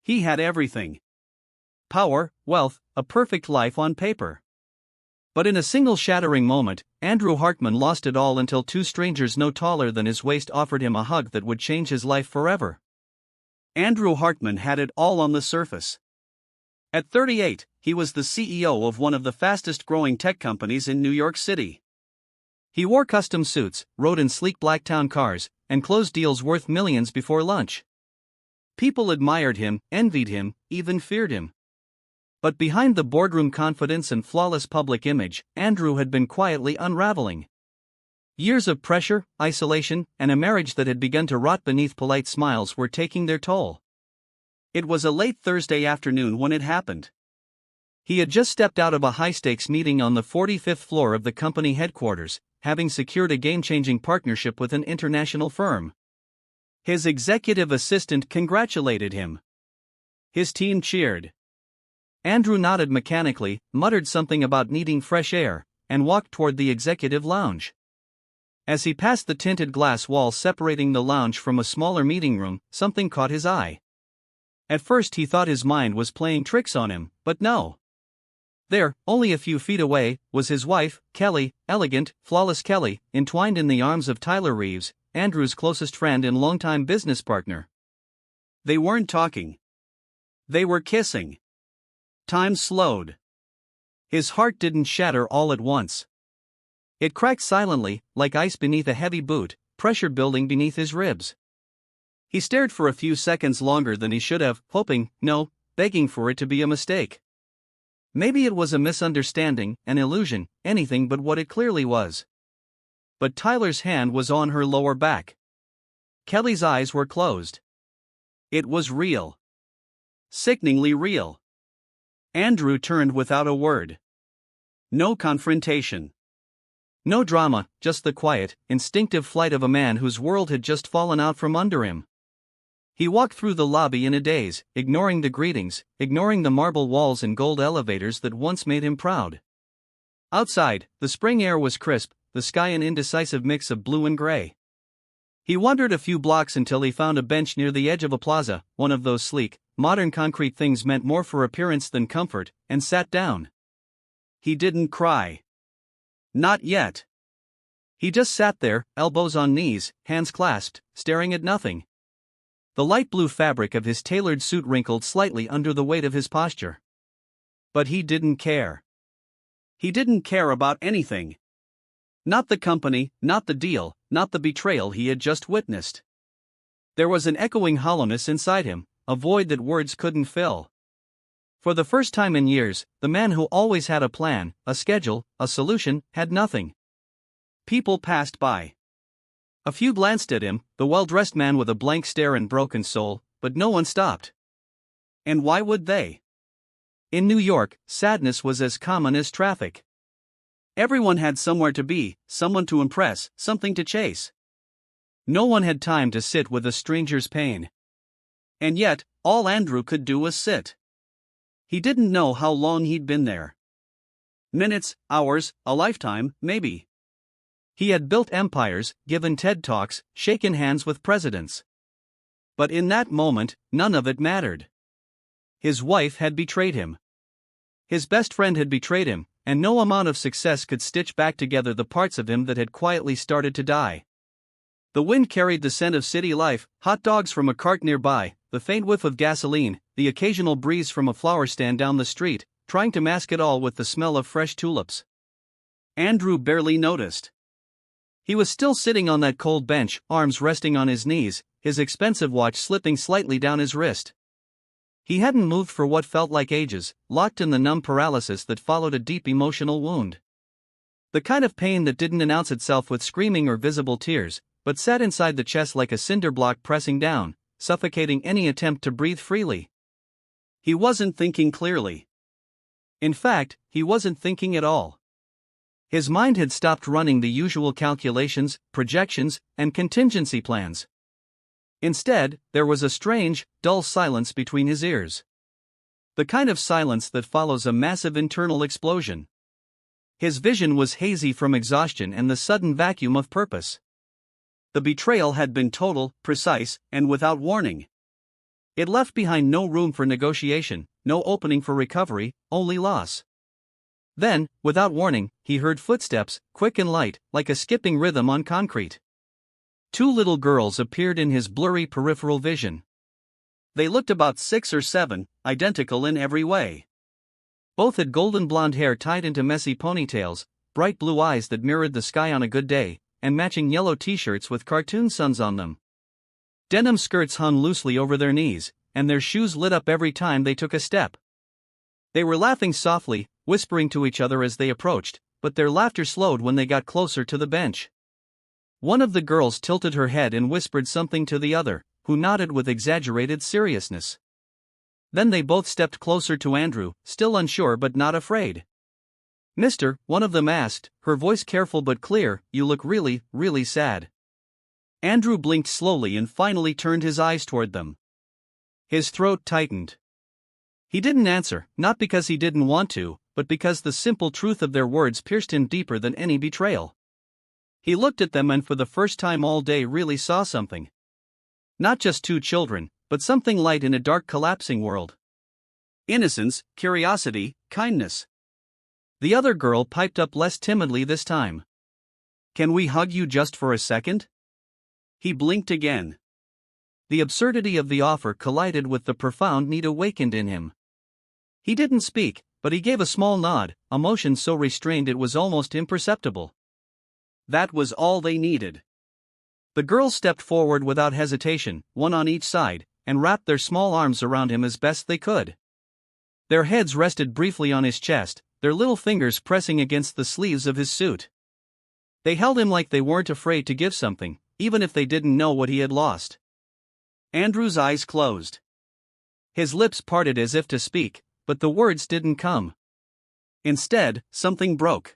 He had everything: power, wealth, a perfect life on paper. But in a single shattering moment, Andrew Hartman lost it all until two strangers no taller than his waist offered him a hug that would change his life forever. Andrew Hartman had it all on the surface. At 38, he was the CEO of one of the fastest growing tech companies in New York City. He wore custom suits, rode in sleek black town cars, and closed deals worth millions before lunch. People admired him, envied him, even feared him. But behind the boardroom confidence and flawless public image, Andrew had been quietly unraveling. Years of pressure, isolation, and a marriage that had begun to rot beneath polite smiles were taking their toll. It was a late Thursday afternoon when it happened. He had just stepped out of a high-stakes meeting on the 45th floor of the company headquarters, having secured a game-changing partnership with an international firm. His executive assistant congratulated him. His team cheered. Andrew nodded mechanically, muttered something about needing fresh air, and walked toward the executive lounge. As he passed the tinted glass wall separating the lounge from a smaller meeting room, something caught his eye. At first he thought his mind was playing tricks on him, but no. There, only a few feet away, was his wife, Kelly, elegant, flawless Kelly, entwined in the arms of Tyler Reeves, Andrew's closest friend and longtime business partner. They weren't talking. They were kissing. Time slowed. His heart didn't shatter all at once. It cracked silently, like ice beneath a heavy boot, pressure building beneath his ribs. He stared for a few seconds longer than he should have, hoping, no, begging for it to be a mistake. Maybe it was a misunderstanding, an illusion, anything but what it clearly was. But Tyler's hand was on her lower back. Kelly's eyes were closed. It was real. Sickeningly real. Andrew turned without a word. No confrontation. No drama, just the quiet, instinctive flight of a man whose world had just fallen out from under him. He walked through the lobby in a daze, ignoring the greetings, ignoring the marble walls and gold elevators that once made him proud. Outside, the spring air was crisp, the sky an indecisive mix of blue and gray. He wandered a few blocks until he found a bench near the edge of a plaza, one of those sleek, modern concrete things meant more for appearance than comfort, and sat down. He didn't cry. Not yet. He just sat there, elbows on knees, hands clasped, staring at nothing. The light blue fabric of his tailored suit wrinkled slightly under the weight of his posture. But he didn't care. He didn't care about anything. Not the company, not the deal, not the betrayal he had just witnessed. There was an echoing hollowness inside him, a void that words couldn't fill. For the first time in years, the man who always had a plan, a schedule, a solution, had nothing. People passed by. A few glanced at him, the well-dressed man with a blank stare and broken soul, but no one stopped. And why would they? In New York, sadness was as common as traffic. Everyone had somewhere to be, someone to impress, something to chase. No one had time to sit with a stranger's pain. And yet, all Andrew could do was sit. He didn't know how long he'd been there. Minutes, hours, a lifetime, maybe. He had built empires, given TED Talks, shaken hands with presidents. But in that moment, none of it mattered. His wife had betrayed him. His best friend had betrayed him, and no amount of success could stitch back together the parts of him that had quietly started to die. The wind carried the scent of city life, hot dogs from a cart nearby, the faint whiff of gasoline, the occasional breeze from a flower stand down the street, trying to mask it all with the smell of fresh tulips. Andrew barely noticed. He was still sitting on that cold bench, arms resting on his knees, his expensive watch slipping slightly down his wrist. He hadn't moved for what felt like ages, locked in the numb paralysis that followed a deep emotional wound. The kind of pain that didn't announce itself with screaming or visible tears, but sat inside the chest like a cinder block pressing down, suffocating any attempt to breathe freely. He wasn't thinking clearly. In fact, he wasn't thinking at all. His mind had stopped running the usual calculations, projections, and contingency plans. Instead, there was a strange, dull silence between his ears. The kind of silence that follows a massive internal explosion. His vision was hazy from exhaustion and the sudden vacuum of purpose. The betrayal had been total, precise, and without warning. It left behind no room for negotiation, no opening for recovery, only loss. Then, without warning, he heard footsteps, quick and light, like a skipping rhythm on concrete. Two little girls appeared in his blurry peripheral vision. They looked about 6 or 7, identical in every way. Both had golden blonde hair tied into messy ponytails, bright blue eyes that mirrored the sky on a good day, and matching yellow t-shirts with cartoon suns on them. Denim skirts hung loosely over their knees, and their shoes lit up every time they took a step. They were laughing softly, whispering to each other as they approached, but their laughter slowed when they got closer to the bench. One of the girls tilted her head and whispered something to the other, who nodded with exaggerated seriousness. Then they both stepped closer to Andrew, still unsure but not afraid. "Mister," one of them asked, her voice careful but clear, "you look really, really sad." Andrew blinked slowly and finally turned his eyes toward them. His throat tightened. He didn't answer, not because he didn't want to, but because the simple truth of their words pierced him deeper than any betrayal. He looked at them and for the first time all day really saw something. Not just two children, but something light in a dark collapsing world. Innocence, curiosity, kindness. The other girl piped up less timidly this time. "Can we hug you just for a second?" He blinked again. The absurdity of the offer collided with the profound need awakened in him. He didn't speak, but he gave a small nod, a motion so restrained it was almost imperceptible. That was all they needed. The girls stepped forward without hesitation, one on each side, and wrapped their small arms around him as best they could. Their heads rested briefly on his chest, their little fingers pressing against the sleeves of his suit. They held him like they weren't afraid to give something, even if they didn't know what he had lost. Andrew's eyes closed. His lips parted as if to speak, but the words didn't come. Instead, something broke.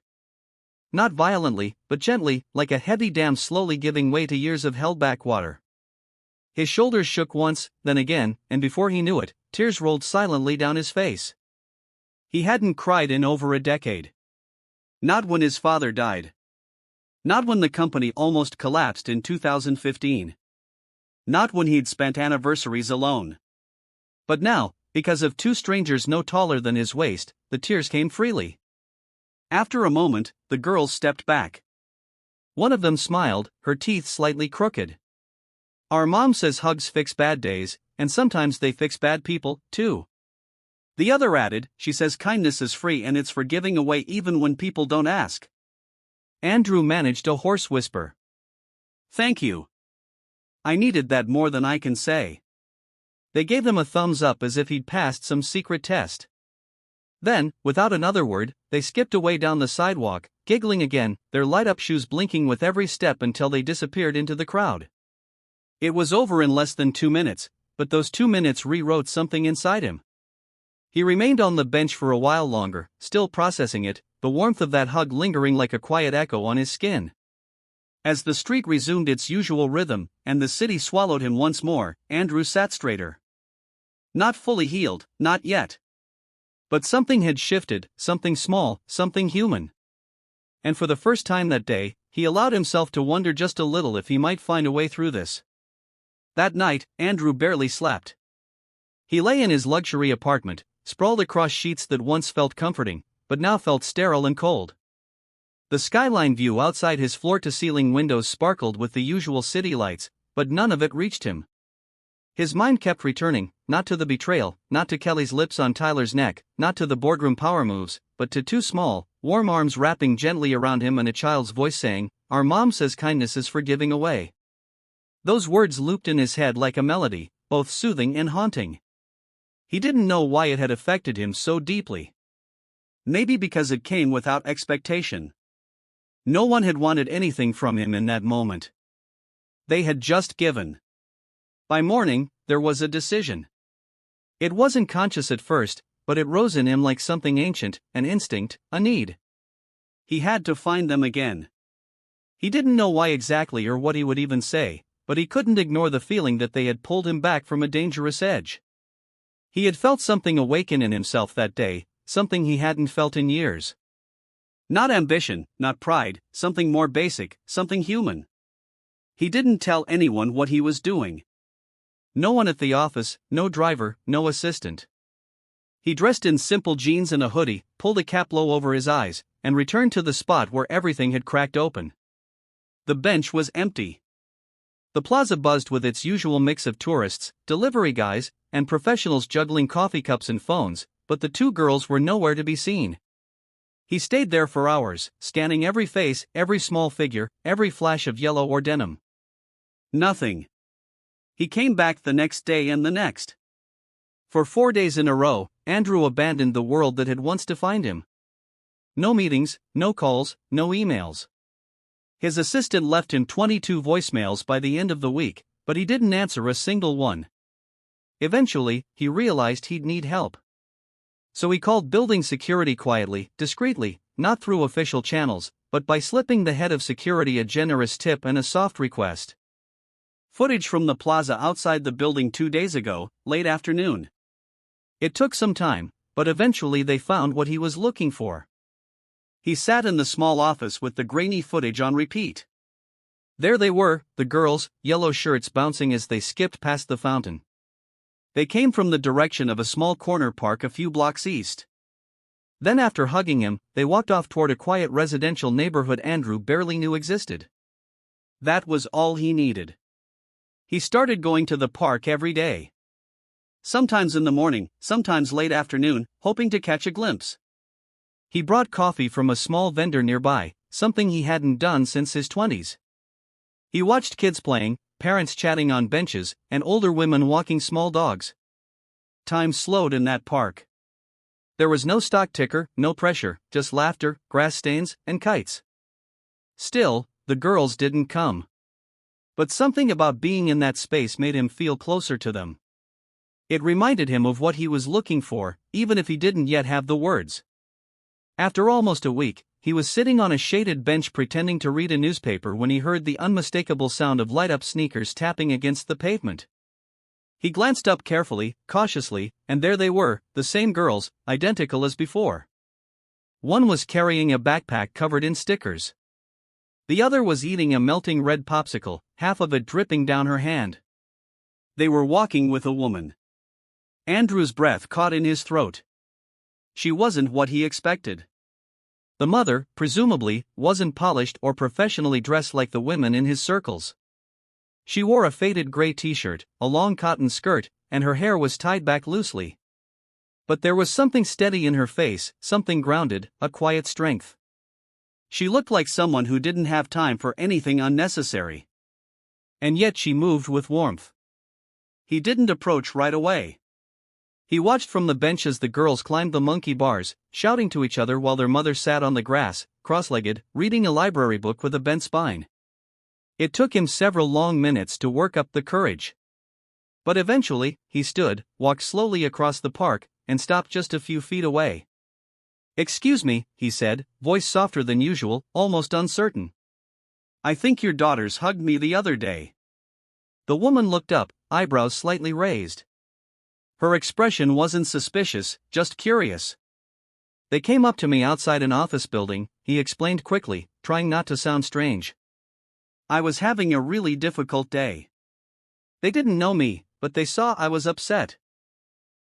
Not violently, but gently, like a heavy dam slowly giving way to years of held-back water. His shoulders shook once, then again, and before he knew it, tears rolled silently down his face. He hadn't cried in over a decade. Not when his father died. Not when the company almost collapsed in 2015. Not when he'd spent anniversaries alone. But now, because of two strangers no taller than his waist, the tears came freely. After a moment, the girls stepped back. One of them smiled, her teeth slightly crooked. "Our mom says hugs fix bad days, and sometimes they fix bad people, too." The other added, "She says kindness is free and it's for giving away even when people don't ask." Andrew managed a hoarse whisper. "Thank you. I needed that more than I can say." They gave him a thumbs up as if he'd passed some secret test. Then, without another word, they skipped away down the sidewalk, giggling again, their light-up shoes blinking with every step until they disappeared into the crowd. It was over in less than 2 minutes, but those 2 minutes rewrote something inside him. He remained on the bench for a while longer, still processing it, the warmth of that hug lingering like a quiet echo on his skin. As the street resumed its usual rhythm, and the city swallowed him once more, Andrew sat straighter. Not fully healed, not yet. But something had shifted, something small, something human. And for the first time that day, he allowed himself to wonder just a little if he might find a way through this. That night, Andrew barely slept. He lay in his luxury apartment, sprawled across sheets that once felt comforting, but now felt sterile and cold. The skyline view outside his floor-to-ceiling windows sparkled with the usual city lights, but none of it reached him. His mind kept returning, not to the betrayal, not to Kelly's lips on Tyler's neck, not to the boardroom power moves, but to two small, warm arms wrapping gently around him and a child's voice saying, "Our mom says kindness is for giving away." Those words looped in his head like a melody, both soothing and haunting. He didn't know why it had affected him so deeply. Maybe because it came without expectation. No one had wanted anything from him in that moment. They had just given. By morning, there was a decision. It wasn't conscious at first, but it rose in him like something ancient, an instinct, a need. He had to find them again. He didn't know why exactly or what he would even say, but he couldn't ignore the feeling that they had pulled him back from a dangerous edge. He had felt something awaken in himself that day, something he hadn't felt in years. Not ambition, not pride, something more basic, something human. He didn't tell anyone what he was doing. No one at the office, no driver, no assistant. He dressed in simple jeans and a hoodie, pulled a cap low over his eyes, and returned to the spot where everything had cracked open. The bench was empty. The plaza buzzed with its usual mix of tourists, delivery guys, and professionals juggling coffee cups and phones, but the two girls were nowhere to be seen. He stayed there for hours, scanning every face, every small figure, every flash of yellow or denim. Nothing. He came back the next day and the next. For 4 days in a row, Andrew abandoned the world that had once defined him. No meetings, no calls, no emails. His assistant left him 22 voicemails by the end of the week, but he didn't answer a single one. Eventually, he realized he'd need help. So he called building security quietly, discreetly, not through official channels, but by slipping the head of security a generous tip and a soft request. Footage from the plaza outside the building 2 days ago, late afternoon. It took some time, but eventually they found what he was looking for. He sat in the small office with the grainy footage on repeat. There they were, the girls, yellow shirts bouncing as they skipped past the fountain. They came from the direction of a small corner park a few blocks east. Then after hugging him, they walked off toward a quiet residential neighborhood Andrew barely knew existed. That was all he needed. He started going to the park every day. Sometimes in the morning, sometimes late afternoon, hoping to catch a glimpse. He brought coffee from a small vendor nearby, something he hadn't done since his 20s. He watched kids playing, parents chatting on benches, and older women walking small dogs. Time slowed in that park. There was no stock ticker, no pressure, just laughter, grass stains, and kites. Still, the girls didn't come. But something about being in that space made him feel closer to them. It reminded him of what he was looking for, even if he didn't yet have the words. After almost a week, he was sitting on a shaded bench pretending to read a newspaper when he heard the unmistakable sound of light-up sneakers tapping against the pavement. He glanced up carefully, cautiously, and there they were, the same girls, identical as before. One was carrying a backpack covered in stickers. The other was eating a melting red popsicle, half of it dripping down her hand. They were walking with a woman. Andrew's breath caught in his throat. She wasn't what he expected. The mother, presumably, wasn't polished or professionally dressed like the women in his circles. She wore a faded gray t-shirt, a long cotton skirt, and her hair was tied back loosely. But there was something steady in her face, something grounded, a quiet strength. She looked like someone who didn't have time for anything unnecessary. And yet she moved with warmth. He didn't approach right away. He watched from the bench as the girls climbed the monkey bars, shouting to each other while their mother sat on the grass, cross-legged, reading a library book with a bent spine. It took him several long minutes to work up the courage. But eventually, he stood, walked slowly across the park, and stopped just a few feet away. "Excuse me," he said, voice softer than usual, almost uncertain. "I think your daughters hugged me the other day." The woman looked up, eyebrows slightly raised. Her expression wasn't suspicious, just curious. "They came up to me outside an office building," he explained quickly, trying not to sound strange. "I was having a really difficult day. They didn't know me, but they saw I was upset.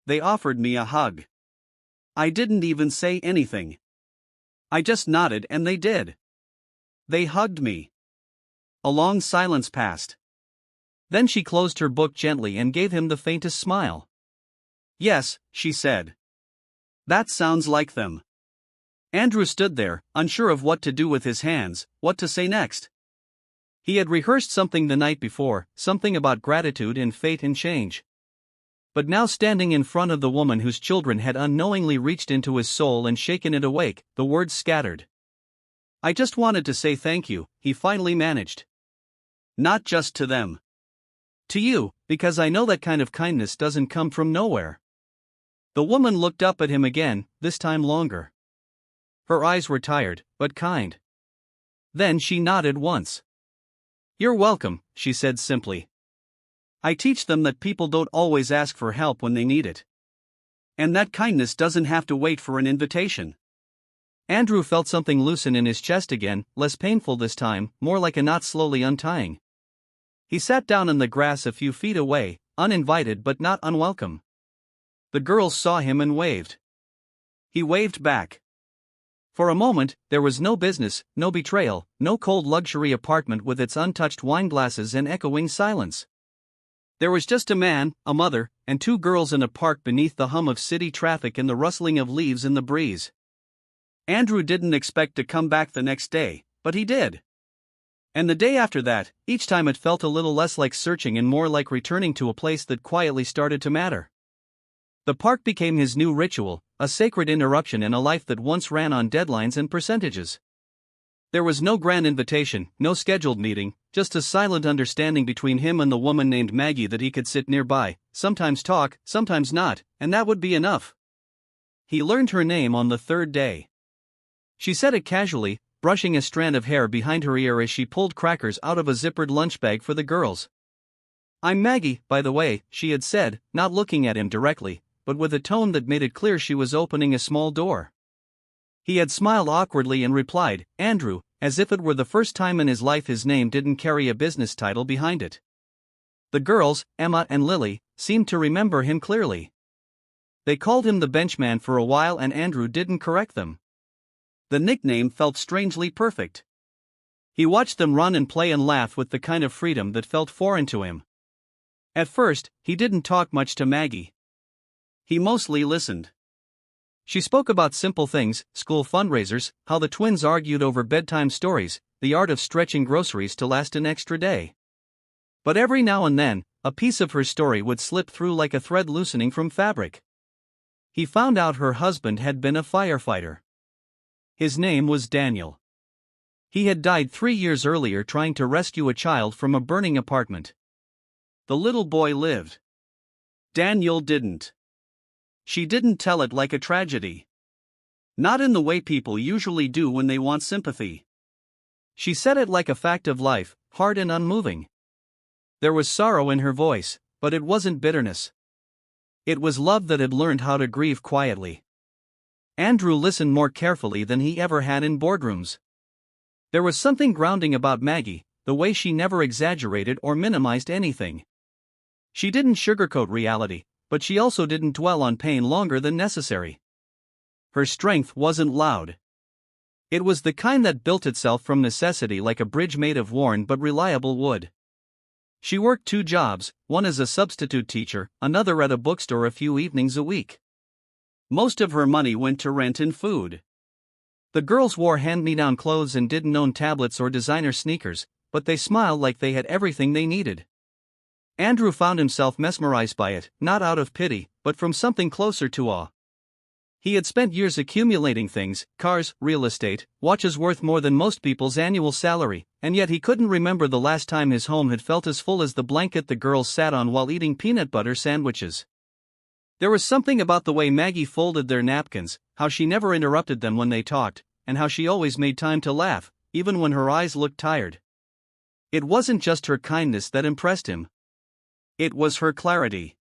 They offered me a hug. I didn't even say anything. I just nodded and they did. They hugged me." A long silence passed. Then she closed her book gently and gave him the faintest smile. "Yes," she said. "That sounds like them." Andrew stood there, unsure of what to do with his hands, what to say next. He had rehearsed something the night before, something about gratitude and fate and change. But now standing in front of the woman whose children had unknowingly reached into his soul and shaken it awake, the words scattered. "I just wanted to say thank you," he finally managed. "Not just to them. To you, because I know that kind of kindness doesn't come from nowhere." The woman looked up at him again, this time longer. Her eyes were tired, but kind. Then she nodded once. "You're welcome," she said simply. "I teach them that people don't always ask for help when they need it. And that kindness doesn't have to wait for an invitation." Andrew felt something loosen in his chest again, less painful this time, more like a knot slowly untying. He sat down in the grass a few feet away, uninvited but not unwelcome. The girls saw him and waved. He waved back. For a moment, there was no business, no betrayal, no cold luxury apartment with its untouched wine glasses and echoing silence. There was just a man, a mother, and two girls in a park beneath the hum of city traffic and the rustling of leaves in the breeze. Andrew didn't expect to come back the next day, but he did. And the day after that, each time it felt a little less like searching and more like returning to a place that quietly started to matter. The park became his new ritual, a sacred interruption in a life that once ran on deadlines and percentages. There was no grand invitation, no scheduled meeting, just a silent understanding between him and the woman named Maggie that he could sit nearby, sometimes talk, sometimes not, and that would be enough. He learned her name on the third day. She said it casually, brushing a strand of hair behind her ear as she pulled crackers out of a zippered lunch bag for the girls. "I'm Maggie, by the way," she had said, not looking at him directly, but with a tone that made it clear she was opening a small door. He had smiled awkwardly and replied, "Andrew," as if it were the first time in his life his name didn't carry a business title behind it. The girls, Emma and Lily, seemed to remember him clearly. They called him the benchman for a while and Andrew didn't correct them. The nickname felt strangely perfect. He watched them run and play and laugh with the kind of freedom that felt foreign to him. At first, he didn't talk much to Maggie. He mostly listened. She spoke about simple things, school fundraisers, how the twins argued over bedtime stories, the art of stretching groceries to last an extra day. But every now and then, a piece of her story would slip through like a thread loosening from fabric. He found out her husband had been a firefighter. His name was Daniel. He had died 3 years earlier trying to rescue a child from a burning apartment. The little boy lived. Daniel didn't. She didn't tell it like a tragedy. Not in the way people usually do when they want sympathy. She said it like a fact of life, hard and unmoving. There was sorrow in her voice, but it wasn't bitterness. It was love that had learned how to grieve quietly. Andrew listened more carefully than he ever had in boardrooms. There was something grounding about Maggie, the way she never exaggerated or minimized anything. She didn't sugarcoat reality, but she also didn't dwell on pain longer than necessary. Her strength wasn't loud. It was the kind that built itself from necessity like a bridge made of worn but reliable wood. She worked 2 jobs, one as a substitute teacher, another at a bookstore a few evenings a week. Most of her money went to rent and food. The girls wore hand-me-down clothes and didn't own tablets or designer sneakers, but they smiled like they had everything they needed. Andrew found himself mesmerized by it, not out of pity, but from something closer to awe. He had spent years accumulating things, cars, real estate, watches worth more than most people's annual salary, and yet he couldn't remember the last time his home had felt as full as the blanket the girls sat on while eating peanut butter sandwiches. There was something about the way Maggie folded their napkins, how she never interrupted them when they talked, and how she always made time to laugh, even when her eyes looked tired. It wasn't just her kindness that impressed him. It was her clarity.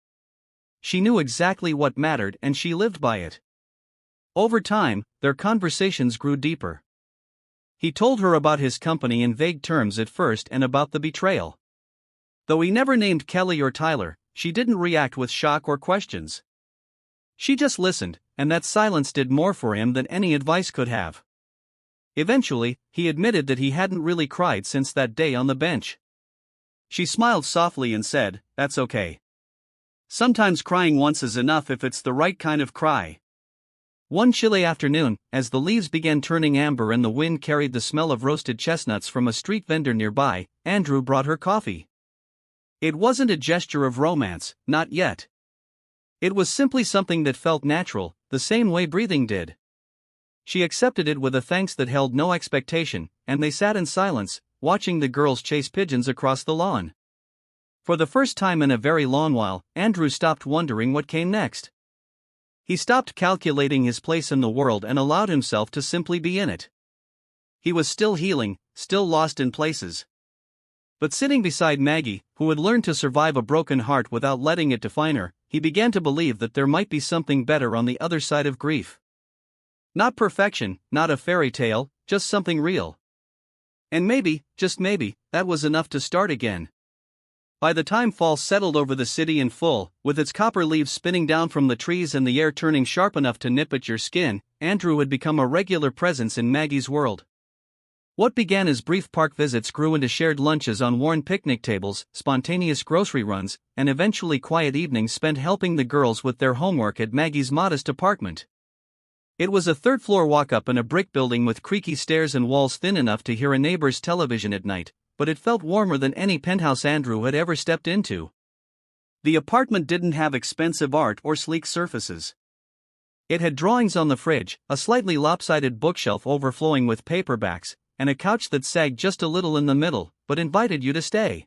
She knew exactly what mattered and she lived by it. Over time, their conversations grew deeper. He told her about his company in vague terms at first and about the betrayal. Though he never named Kelly or Tyler, she didn't react with shock or questions. She just listened, and that silence did more for him than any advice could have. Eventually, he admitted that he hadn't really cried since that day on the bench. She smiled softly and said, "That's okay. Sometimes crying once is enough if it's the right kind of cry." One chilly afternoon, as the leaves began turning amber and the wind carried the smell of roasted chestnuts from a street vendor nearby, Andrew brought her coffee. It wasn't a gesture of romance, not yet. It was simply something that felt natural, the same way breathing did. She accepted it with a thanks that held no expectation, and they sat in silence, watching the girls chase pigeons across the lawn. For the first time in a very long while, Andrew stopped wondering what came next. He stopped calculating his place in the world and allowed himself to simply be in it. He was still healing, still lost in places. But sitting beside Maggie, who had learned to survive a broken heart without letting it define her, he began to believe that there might be something better on the other side of grief. Not perfection, not a fairy tale, just something real. And maybe, just maybe, that was enough to start again. By the time fall settled over the city in full, with its copper leaves spinning down from the trees and the air turning sharp enough to nip at your skin, Andrew had become a regular presence in Maggie's world. What began as brief park visits grew into shared lunches on worn picnic tables, spontaneous grocery runs, and eventually quiet evenings spent helping the girls with their homework at Maggie's modest apartment. It was a third-floor walk-up in a brick building with creaky stairs and walls thin enough to hear a neighbor's television at night, but it felt warmer than any penthouse Andrew had ever stepped into. The apartment didn't have expensive art or sleek surfaces. It had drawings on the fridge, a slightly lopsided bookshelf overflowing with paperbacks, and a couch that sagged just a little in the middle, but invited you to stay.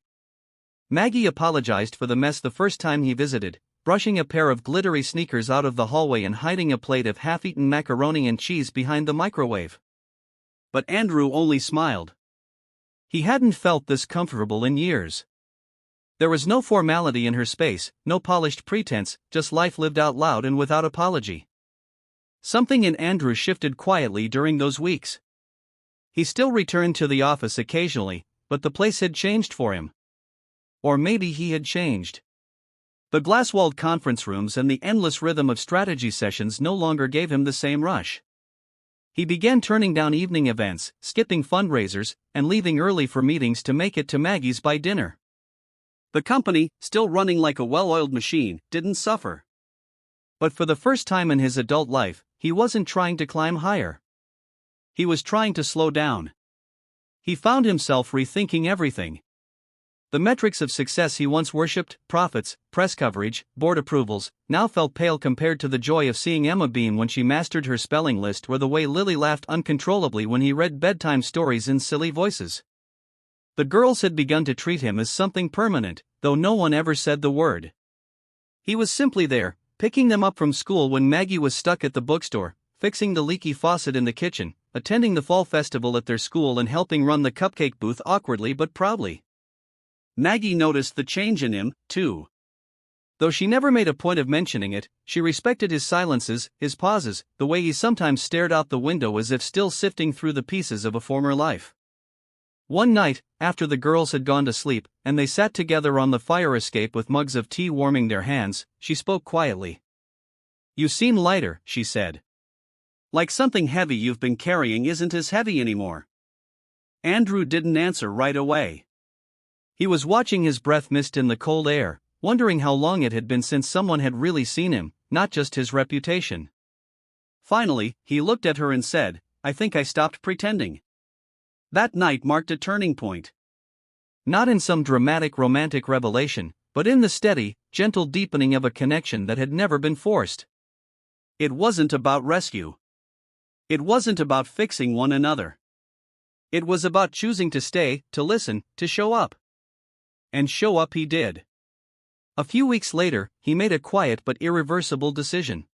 Maggie apologized for the mess the first time he visited, brushing a pair of glittery sneakers out of the hallway and hiding a plate of half-eaten macaroni and cheese behind the microwave. But Andrew only smiled. He hadn't felt this comfortable in years. There was no formality in her space, no polished pretense, just life lived out loud and without apology. Something in Andrew shifted quietly during those weeks. He still returned to the office occasionally, but the place had changed for him. Or maybe he had changed. The glass-walled conference rooms and the endless rhythm of strategy sessions no longer gave him the same rush. He began turning down evening events, skipping fundraisers, and leaving early for meetings to make it to Maggie's by dinner. The company, still running like a well-oiled machine, didn't suffer. But for the first time in his adult life, he wasn't trying to climb higher. He was trying to slow down. He found himself rethinking everything. The metrics of success he once worshipped, profits, press coverage, board approvals, now felt pale compared to the joy of seeing Emma beam when she mastered her spelling list or the way Lily laughed uncontrollably when he read bedtime stories in silly voices. The girls had begun to treat him as something permanent, though no one ever said the word. He was simply there, picking them up from school when Maggie was stuck at the bookstore, fixing the leaky faucet in the kitchen, attending the fall festival at their school and helping run the cupcake booth awkwardly but proudly. Maggie noticed the change in him, too. Though she never made a point of mentioning it, she respected his silences, his pauses, the way he sometimes stared out the window as if still sifting through the pieces of a former life. One night, after the girls had gone to sleep, and they sat together on the fire escape with mugs of tea warming their hands, she spoke quietly. "You seem lighter," she said. "Like something heavy you've been carrying isn't as heavy anymore." Andrew didn't answer right away. He was watching his breath mist in the cold air, wondering how long it had been since someone had really seen him, not just his reputation. Finally, he looked at her and said, "I think I stopped pretending." That night marked a turning point. Not in some dramatic romantic revelation, but in the steady, gentle deepening of a connection that had never been forced. It wasn't about rescue. It wasn't about fixing one another. It was about choosing to stay, to listen, to show up. And show up he did. A few weeks later, he made a quiet but irreversible decision.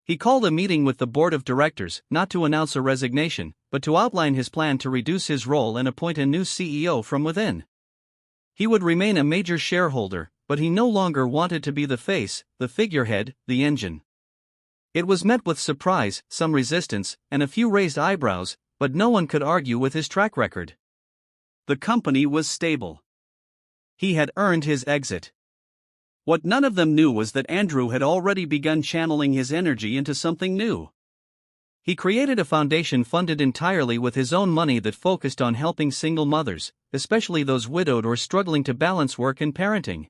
He called a meeting with the board of directors, not to announce a resignation, but to outline his plan to reduce his role and appoint a new CEO from within. He would remain a major shareholder, but he no longer wanted to be the face, the figurehead, the engine. It was met with surprise, some resistance, and a few raised eyebrows, but no one could argue with his track record. The company was stable. He had earned his exit. What none of them knew was that Andrew had already begun channeling his energy into something new. He created a foundation funded entirely with his own money that focused on helping single mothers, especially those widowed or struggling to balance work and parenting.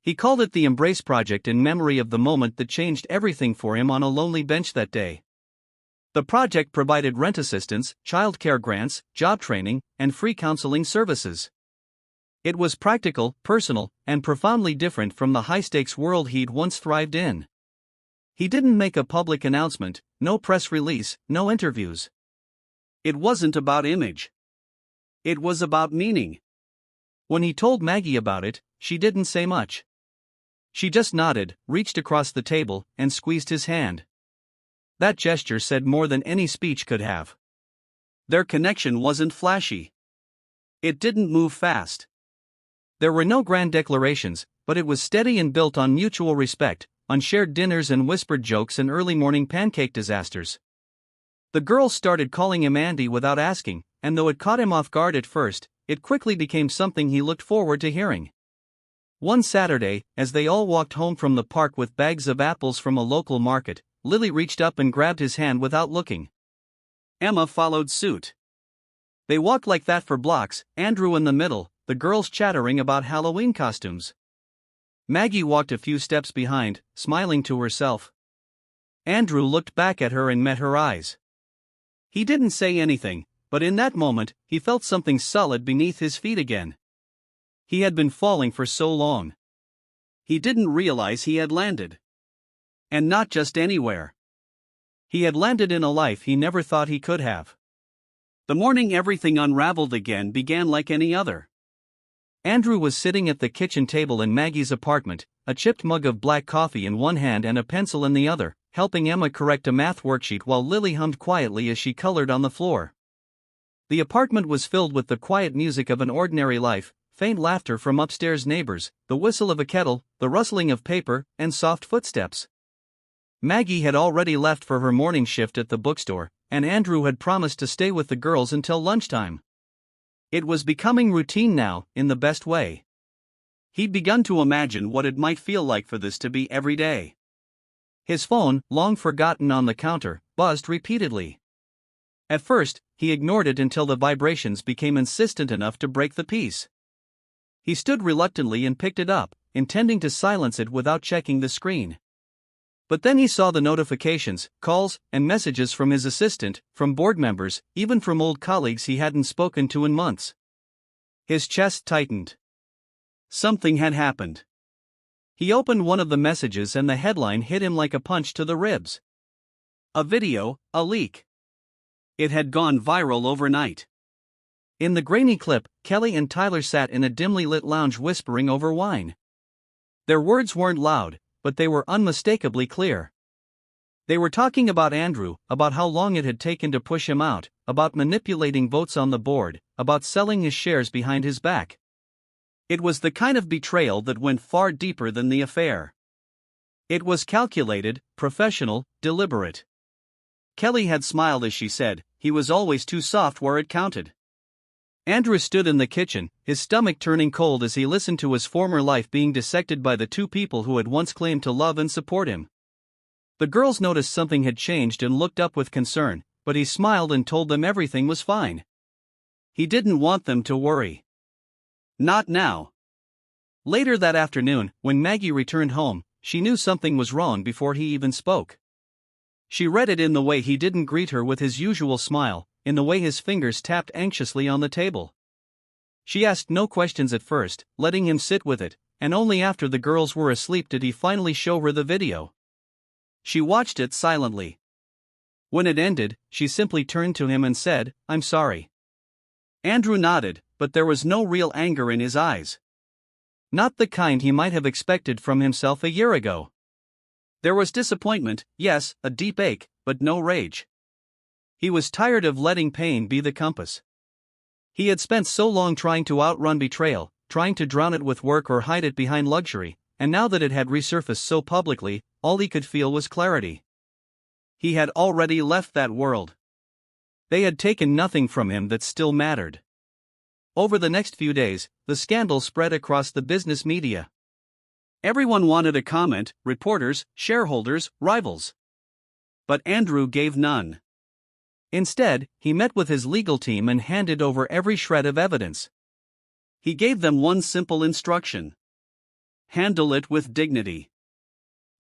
He called it the Embrace Project in memory of the moment that changed everything for him on a lonely bench that day. The project provided rent assistance, childcare grants, job training, and free counseling services. It was practical, personal, and profoundly different from the high-stakes world he'd once thrived in. He didn't make a public announcement, no press release, no interviews. It wasn't about image. It was about meaning. When he told Maggie about it, she didn't say much. She just nodded, reached across the table, and squeezed his hand. That gesture said more than any speech could have. Their connection wasn't flashy. It didn't move fast. There were no grand declarations, but it was steady and built on mutual respect, on shared dinners and whispered jokes and early morning pancake disasters. The girls started calling him Andy without asking, and though it caught him off guard at first, it quickly became something he looked forward to hearing. One Saturday, as they all walked home from the park with bags of apples from a local market, Lily reached up and grabbed his hand without looking. Emma followed suit. They walked like that for blocks, Andrew in the middle, the girls chattering about Halloween costumes. Maggie walked a few steps behind, smiling to herself. Andrew looked back at her and met her eyes. He didn't say anything, but in that moment, he felt something solid beneath his feet again. He had been falling for so long. He didn't realize he had landed. And not just anywhere. He had landed in a life he never thought he could have. The morning everything unraveled again began like any other. Andrew was sitting at the kitchen table in Maggie's apartment, a chipped mug of black coffee in one hand and a pencil in the other, helping Emma correct a math worksheet while Lily hummed quietly as she colored on the floor. The apartment was filled with the quiet music of an ordinary life, faint laughter from upstairs neighbors, the whistle of a kettle, the rustling of paper, and soft footsteps. Maggie had already left for her morning shift at the bookstore, and Andrew had promised to stay with the girls until lunchtime. It was becoming routine now, in the best way. He'd begun to imagine what it might feel like for this to be every day. His phone, long forgotten on the counter, buzzed repeatedly. At first, he ignored it until the vibrations became insistent enough to break the peace. He stood reluctantly and picked it up, intending to silence it without checking the screen. But then he saw the notifications, calls, and messages from his assistant, from board members, even from old colleagues he hadn't spoken to in months. His chest tightened. Something had happened. He opened one of the messages and the headline hit him like a punch to the ribs. A video, a leak. It had gone viral overnight. In the grainy clip, Kelly and Tyler sat in a dimly lit lounge whispering over wine. Their words weren't loud, but they were unmistakably clear. They were talking about Andrew, about how long it had taken to push him out, about manipulating votes on the board, about selling his shares behind his back. It was the kind of betrayal that went far deeper than the affair. It was calculated, professional, deliberate. Kelly had smiled as she said, he was always too soft where it counted. Andrew stood in the kitchen, his stomach turning cold as he listened to his former life being dissected by the two people who had once claimed to love and support him. The girls noticed something had changed and looked up with concern, but he smiled and told them everything was fine. He didn't want them to worry. Not now. Later that afternoon, when Maggie returned home, she knew something was wrong before he even spoke. She read it in the way he didn't greet her with his usual smile, in the way his fingers tapped anxiously on the table. She asked no questions at first, letting him sit with it, and only after the girls were asleep did he finally show her the video. She watched it silently. When it ended, she simply turned to him and said, "I'm sorry." Andrew nodded, but there was no real anger in his eyes. Not the kind he might have expected from himself a year ago. There was disappointment, yes, a deep ache, but no rage. He was tired of letting pain be the compass. He had spent so long trying to outrun betrayal, trying to drown it with work or hide it behind luxury, and now that it had resurfaced so publicly, all he could feel was clarity. He had already left that world. They had taken nothing from him that still mattered. Over the next few days, the scandal spread across the business media. Everyone wanted a comment, reporters, shareholders, rivals. But Andrew gave none. Instead, he met with his legal team and handed over every shred of evidence. He gave them one simple instruction. Handle it with dignity.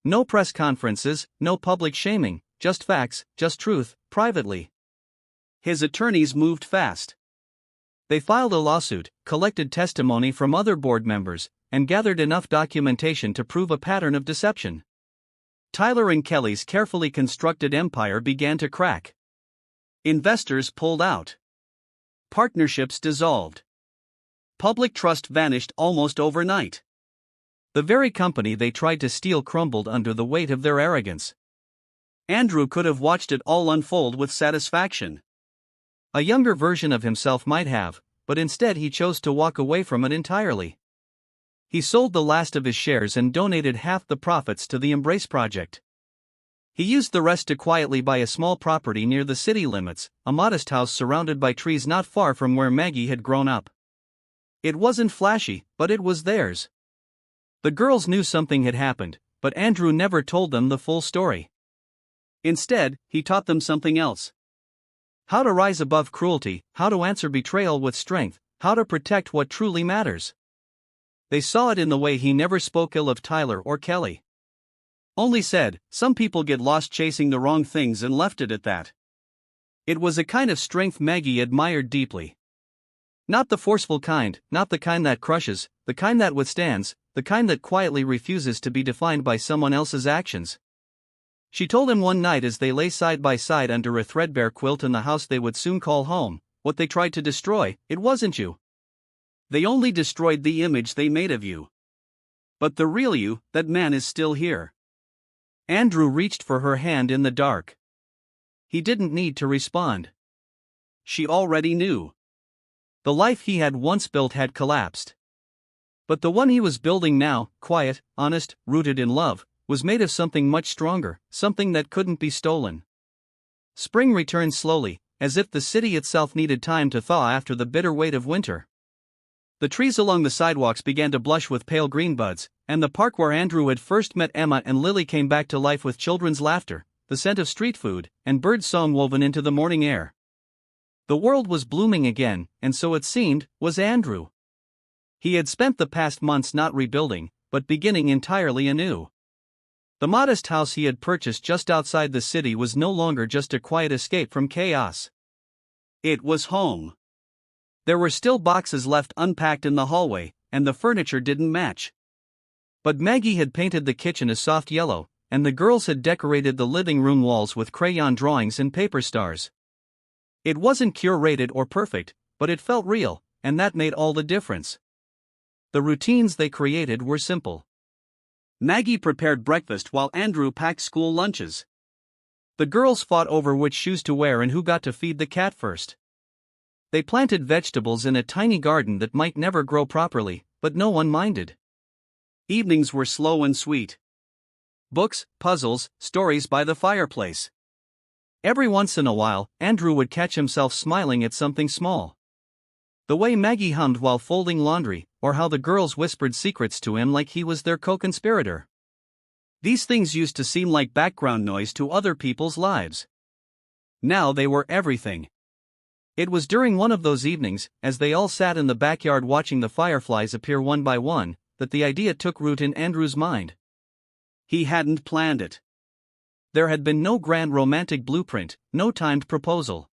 No press conferences, no public shaming, just facts, just truth, privately. His attorneys moved fast. They filed a lawsuit, collected testimony from other board members, and gathered enough documentation to prove a pattern of deception. Tyler and Kelly's carefully constructed empire began to crack. Investors pulled out. Partnerships dissolved. Public trust vanished almost overnight. The very company they tried to steal crumbled under the weight of their arrogance. Andrew could have watched it all unfold with satisfaction. A younger version of himself might have, but instead he chose to walk away from it entirely. He sold the last of his shares and donated half the profits to the Embrace Project. He used the rest to quietly buy a small property near the city limits, a modest house surrounded by trees not far from where Maggie had grown up. It wasn't flashy, but it was theirs. The girls knew something had happened, but Andrew never told them the full story. Instead, he taught them something else. How to rise above cruelty, how to answer betrayal with strength, how to protect what truly matters. They saw it in the way he never spoke ill of Tyler or Kelly. Only said, some people get lost chasing the wrong things, and left it at that. It was a kind of strength Maggie admired deeply. Not the forceful kind, not the kind that crushes, the kind that withstands, the kind that quietly refuses to be defined by someone else's actions. She told him one night as they lay side by side under a threadbare quilt in the house they would soon call home, what they tried to destroy, it wasn't you. They only destroyed the image they made of you. But the real you, that man, is still here. Andrew reached for her hand in the dark. He didn't need to respond. She already knew. The life he had once built had collapsed. But the one he was building now, quiet, honest, rooted in love, was made of something much stronger, something that couldn't be stolen. Spring returned slowly, as if the city itself needed time to thaw after the bitter weight of winter. The trees along the sidewalks began to blush with pale green buds, and the park where Andrew had first met Emma and Lily came back to life with children's laughter, the scent of street food, and bird song woven into the morning air. The world was blooming again, and so it seemed, was Andrew. He had spent the past months not rebuilding, but beginning entirely anew. The modest house he had purchased just outside the city was no longer just a quiet escape from chaos. It was home. There were still boxes left unpacked in the hallway, and the furniture didn't match. But Maggie had painted the kitchen a soft yellow, and the girls had decorated the living room walls with crayon drawings and paper stars. It wasn't curated or perfect, but it felt real, and that made all the difference. The routines they created were simple. Maggie prepared breakfast while Andrew packed school lunches. The girls fought over which shoes to wear and who got to feed the cat first. They planted vegetables in a tiny garden that might never grow properly, but no one minded. Evenings were slow and sweet. Books, puzzles, stories by the fireplace. Every once in a while, Andrew would catch himself smiling at something small. The way Maggie hummed while folding laundry, or how the girls whispered secrets to him like he was their co-conspirator. These things used to seem like background noise to other people's lives. Now they were everything. It was during one of those evenings, as they all sat in the backyard watching the fireflies appear one by one, that the idea took root in Andrew's mind. He hadn't planned it. There had been no grand romantic blueprint, no timed proposal.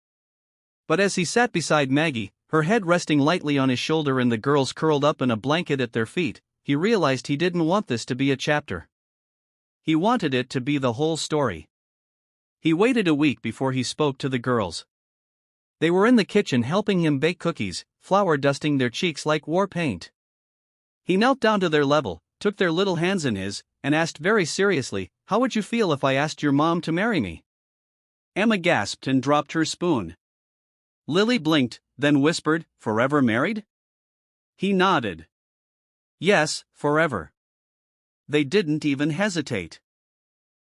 But as he sat beside Maggie, her head resting lightly on his shoulder and the girls curled up in a blanket at their feet, he realized he didn't want this to be a chapter. He wanted it to be the whole story. He waited a week before he spoke to the girls. They were in the kitchen helping him bake cookies, flour dusting their cheeks like war paint. He knelt down to their level, took their little hands in his, and asked very seriously, "How would you feel if I asked your mom to marry me?" Emma gasped and dropped her spoon. Lily blinked, then whispered, "Forever married?" He nodded. Yes, forever. They didn't even hesitate.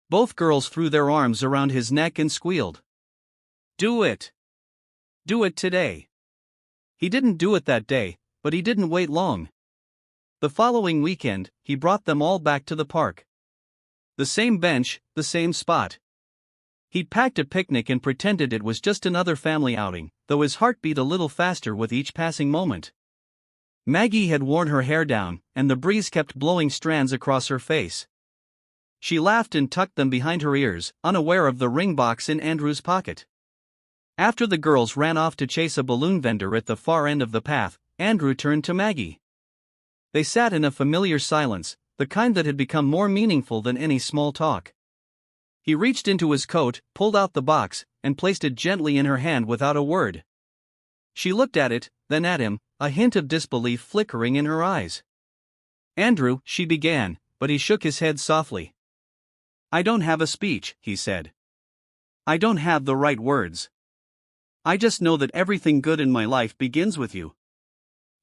Both girls threw their arms around his neck and squealed. Do it. Do it today. He didn't do it that day, but he didn't wait long. The following weekend, he brought them all back to the park. The same bench, the same spot. He packed a picnic and pretended it was just another family outing, though his heart beat a little faster with each passing moment. Maggie had worn her hair down, and the breeze kept blowing strands across her face. She laughed and tucked them behind her ears, unaware of the ring box in Andrew's pocket. After the girls ran off to chase a balloon vendor at the far end of the path, Andrew turned to Maggie. They sat in a familiar silence, the kind that had become more meaningful than any small talk. He reached into his coat, pulled out the box, and placed it gently in her hand without a word. She looked at it, then at him, a hint of disbelief flickering in her eyes. "Andrew," she began, but he shook his head softly. "I don't have a speech," he said. "I don't have the right words. I just know that everything good in my life begins with you.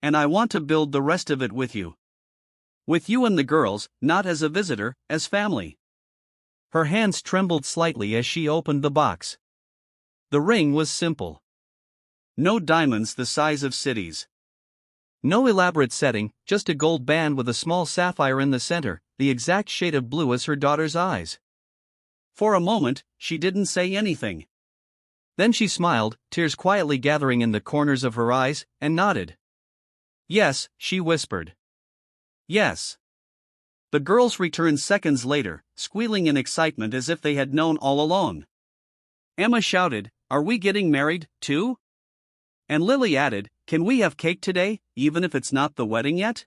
And I want to build the rest of it with you. With you and the girls, not as a visitor, as family." Her hands trembled slightly as she opened the box. The ring was simple. No diamonds the size of cities. No elaborate setting, just a gold band with a small sapphire in the center, the exact shade of blue as her daughter's eyes. For a moment, she didn't say anything. Then she smiled, tears quietly gathering in the corners of her eyes, and nodded. "Yes," she whispered. "Yes." The girls returned seconds later, squealing in excitement as if they had known all along. Emma shouted, "Are we getting married, too?" And Lily added, "Can we have cake today, even if it's not the wedding yet?"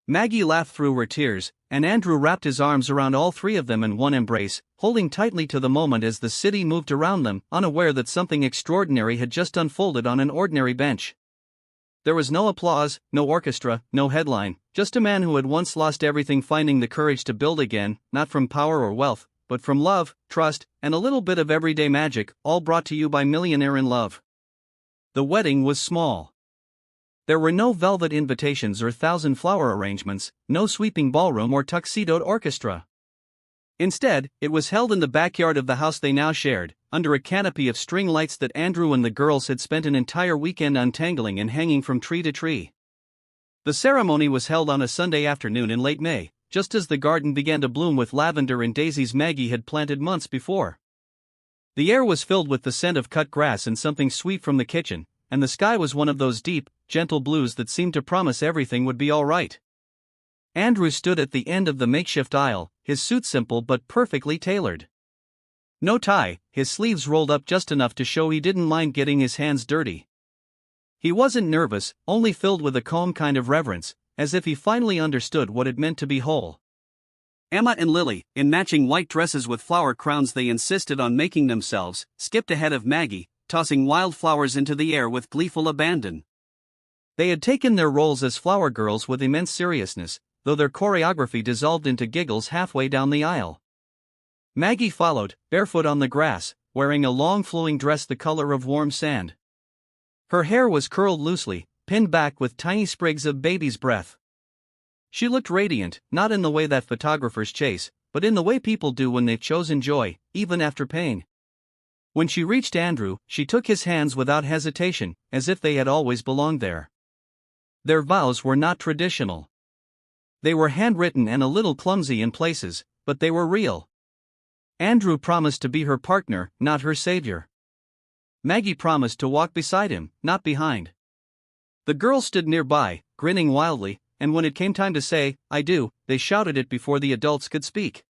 Maggie laughed through her tears, and Andrew wrapped his arms around all three of them in one embrace, holding tightly to the moment as the city moved around them, unaware that something extraordinary had just unfolded on an ordinary bench. There was no applause, no orchestra, no headline, just a man who had once lost everything finding the courage to build again, not from power or wealth, but from love, trust, and a little bit of everyday magic, all brought to you by Millionaire in Love. The wedding was small. There were no velvet invitations or thousand-flower arrangements, no sweeping ballroom or tuxedoed orchestra. Instead, it was held in the backyard of the house they now shared, under a canopy of string lights that Andrew and the girls had spent an entire weekend untangling and hanging from tree to tree. The ceremony was held on a Sunday afternoon in late May, just as the garden began to bloom with lavender and daisies Maggie had planted months before. The air was filled with the scent of cut grass and something sweet from the kitchen, and the sky was one of those deep, gentle blues that seemed to promise everything would be all right. Andrew stood at the end of the makeshift aisle, his suit simple but perfectly tailored. No tie, his sleeves rolled up just enough to show he didn't mind getting his hands dirty. He wasn't nervous, only filled with a calm kind of reverence, as if he finally understood what it meant to be whole. Emma and Lily, in matching white dresses with flower crowns they insisted on making themselves, skipped ahead of Maggie, tossing wildflowers into the air with gleeful abandon. They had taken their roles as flower girls with immense seriousness, though their choreography dissolved into giggles halfway down the aisle. Maggie followed, barefoot on the grass, wearing a long flowing dress the color of warm sand. Her hair was curled loosely, pinned back with tiny sprigs of baby's breath. She looked radiant, not in the way that photographers chase, but in the way people do when they've chosen joy, even after pain. When she reached Andrew, she took his hands without hesitation, as if they had always belonged there. Their vows were not traditional. They were handwritten and a little clumsy in places, but they were real. Andrew promised to be her partner, not her savior. Maggie promised to walk beside him, not behind. The girls stood nearby, grinning wildly, and when it came time to say, "I do," they shouted it before the adults could speak.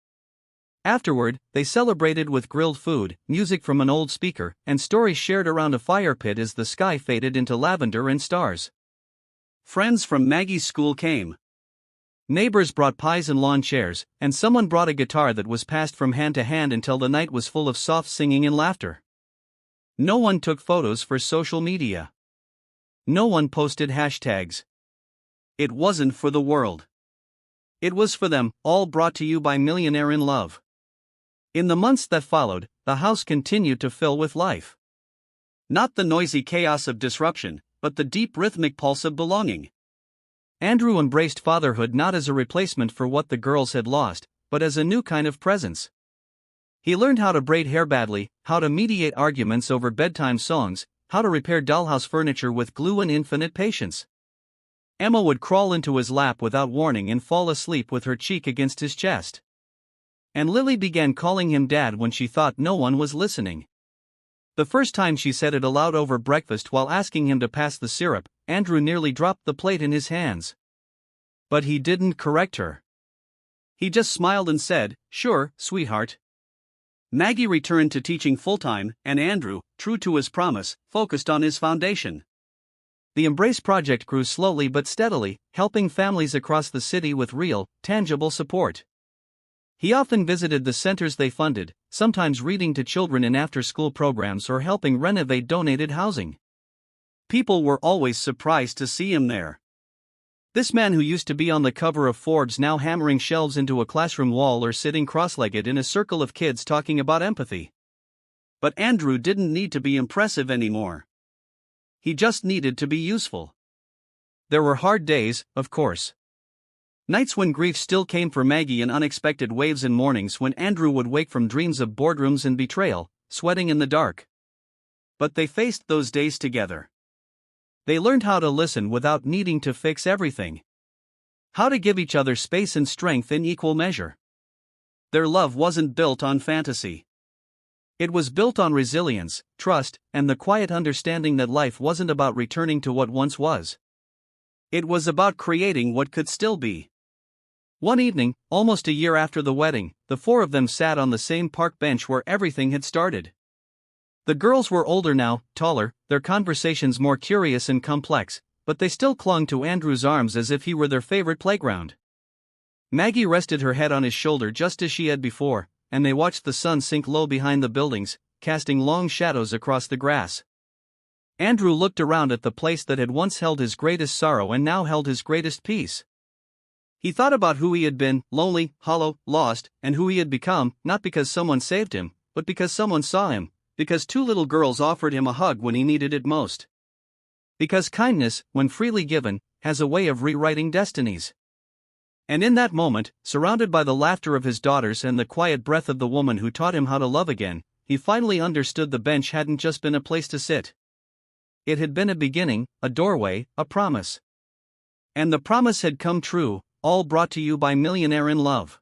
Afterward, they celebrated with grilled food, music from an old speaker, and stories shared around a fire pit as the sky faded into lavender and stars. Friends from Maggie's school came. Neighbors brought pies and lawn chairs, and someone brought a guitar that was passed from hand to hand until the night was full of soft singing and laughter. No one took photos for social media. No one posted hashtags. It wasn't for the world. It was for them, all brought to you by Millionaire in Love. In the months that followed, the house continued to fill with life. Not the noisy chaos of disruption, but the deep rhythmic pulse of belonging. Andrew embraced fatherhood not as a replacement for what the girls had lost, but as a new kind of presence. He learned how to braid hair badly, how to mediate arguments over bedtime songs, how to repair dollhouse furniture with glue and infinite patience. Emma would crawl into his lap without warning and fall asleep with her cheek against his chest. And Lily began calling him Dad when she thought no one was listening. The first time she said it aloud over breakfast while asking him to pass the syrup, Andrew nearly dropped the plate in his hands. But he didn't correct her. He just smiled and said, "Sure, sweetheart." Maggie returned to teaching full-time, and Andrew, true to his promise, focused on his foundation. The Embrace project grew slowly but steadily, helping families across the city with real, tangible support. He often visited the centers they funded, sometimes reading to children in after-school programs or helping renovate donated housing. People were always surprised to see him there. This man who used to be on the cover of Forbes now hammering shelves into a classroom wall or sitting cross-legged in a circle of kids talking about empathy. But Andrew didn't need to be impressive anymore. He just needed to be useful. There were hard days, of course. Nights when grief still came for Maggie in unexpected waves and mornings when Andrew would wake from dreams of boardrooms and betrayal, sweating in the dark. But they faced those days together. They learned how to listen without needing to fix everything. How to give each other space and strength in equal measure. Their love wasn't built on fantasy. It was built on resilience, trust, and the quiet understanding that life wasn't about returning to what once was. It was about creating what could still be. One evening, almost a year after the wedding, the four of them sat on the same park bench where everything had started. The girls were older now, taller, their conversations more curious and complex, but they still clung to Andrew's arms as if he were their favorite playground. Maggie rested her head on his shoulder just as she had before, and they watched the sun sink low behind the buildings, casting long shadows across the grass. Andrew looked around at the place that had once held his greatest sorrow and now held his greatest peace. He thought about who he had been, lonely, hollow, lost, and who he had become, not because someone saved him, but because someone saw him, because two little girls offered him a hug when he needed it most. Because kindness, when freely given, has a way of rewriting destinies. And in that moment, surrounded by the laughter of his daughters and the quiet breath of the woman who taught him how to love again, he finally understood the bench hadn't just been a place to sit. It had been a beginning, a doorway, a promise. And the promise had come true, all brought to you by Millionaire in Love.